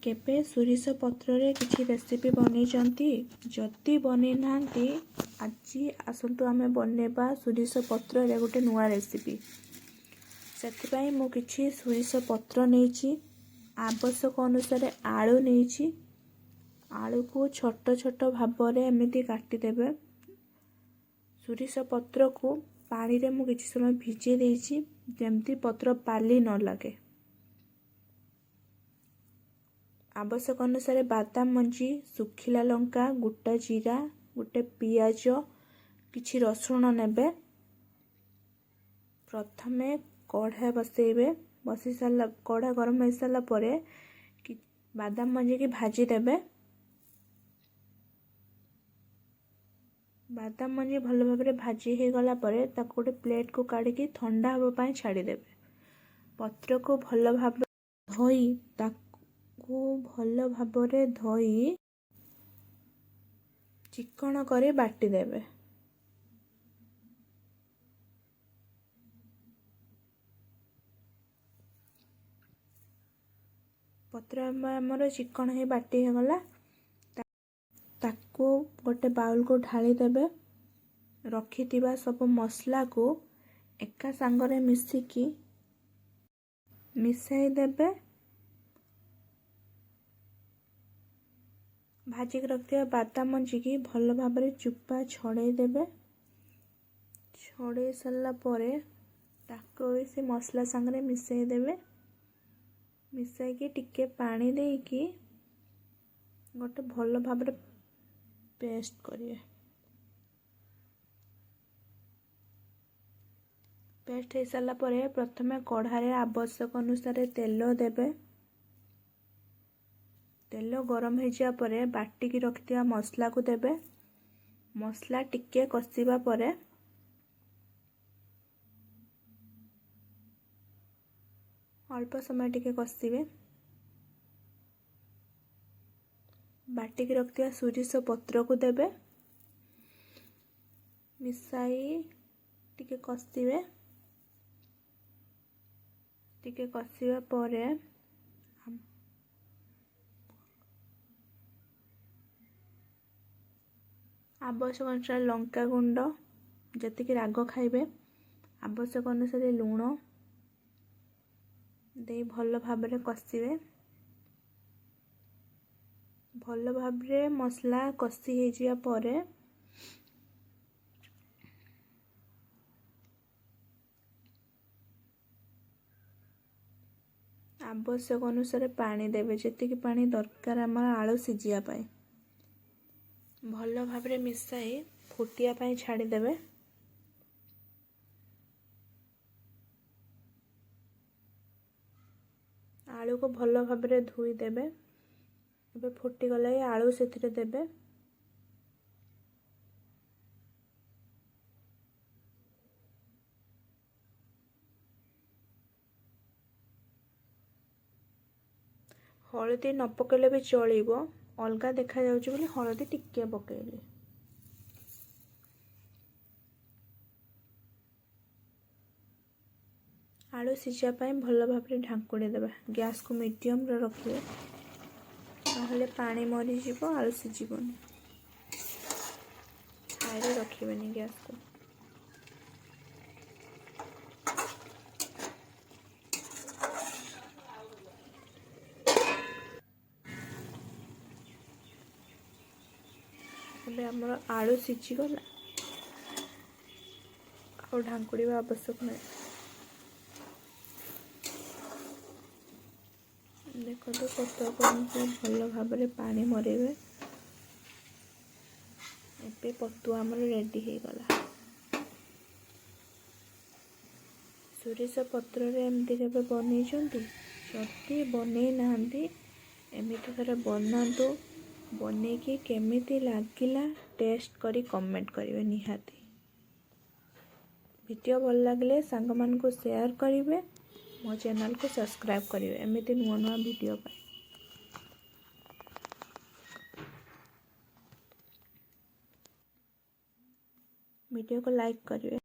केबे सोरिष पत्र किसी रेसिपी बनईचंती? जदि बनई नांती आज आसतु आमे बनेबा सोरिष पत्र गोटे नुआ रेसिपी। से मु किछि सोरिष पत्र नहीं, आवश्यक अनुसार आलू नहीं। आलू को छोट छोट भाव में एमती काटिदेवे। सोरिष पत्र को पानी रे मु किछि समय भिजे देइछि जेमती पत्र पाली न लगे। आवश्यक अनुसार बादाम मंजी, सुखिला लंका, गोटा जीरा, गोटे पियाज, किछि रसुण नेबे। प्रथमे कढ़ा बसैबे। बसई सारा कढ़ा गरम हो सारा परे बादाम मंजी की भाजी देबे। बादाम मंजी भल भाव भाजी हो गला परे ताको गोटे प्लेट को काढ़ी ठंडा हवा पाई छाड़ी देबे। पत्र को भल भाव धोई चिकण करे बाटी देबे। पत्र आमर चिकण ही बाटी हो गला। ताको गोटे बाउल को ढाली देबे। रखिथिबा सब मसला को एका सांगरे मिसाई देबे। भाजी रखिथिबा बादाम मंजी की भल भाव चुपा छड़े देबे। छड़े सारा परे ताको से मसला सांगरे मिसाई देबे। मिसाई की टिके पानी देकी गोटे भल भाव पेस्ट करिए। पेस्ट हो सारा परे प्रथमे कढ़ारे आवश्यक अनुसार तेल देबे। तेल गरम हो जा परे बाटी की रखिथिबा मसला को देबे। मसला टिके कषिबा परे अल्प समय टिके कषिबे। बाटी की रखिथिबा सोरिष पत्र को देबे। मिसाई टिके कषिबे। टिके कषिबा परे आवश्यक अनुसार लंका गुंड, जतिक राग खाइबे आवश्यक अनुसार लुण दे भल भाव कषिबे। भल भाव मसला कषि हो जा परे आवश्यक अनुसार पानी देबे। जतिक पानी दरकार आमर आलू सिझिया पाई भल भाव मिसाई फुटिया पाई छाड़ी देबे। आलू को भल भाव धोई देबे। एबे फुटी गला आलू सेथिरे देबे। हलदी न पकेले भी चलिबो, अलगा देखा जाउछि बोली हलदी टिके पकेइली। आलू सिझा पाई भल भाव ढांकुड़ी देबा। गैस को मीडियम रे रखिए, नहले पानी मरी जिवो, आलू सिझिबोनी। हाई रखिबेनी गैस को। एबे हमर आलू सिझी गला और ढांकुड़ी आवश्यक नहीं। देखो तो पत्र को भल भाव पानी मरेबे। एबे पतुआ हमर रेडी हो गला। सोरिष पत्र रे एमती केबे बनईचंती? जदि बनई नांती एमिति थरे बनातु। बनेकी केमिति लागिला टेस्ट करी कमेंट करिवे निहाती। वीडियो भल लगे सांग मान को शेयर करिवे। मो चैनल को सब्सक्राइब करिवे एमिति नुआ नुआ वीडियो पाई। वीडियो को लाइक करिवे।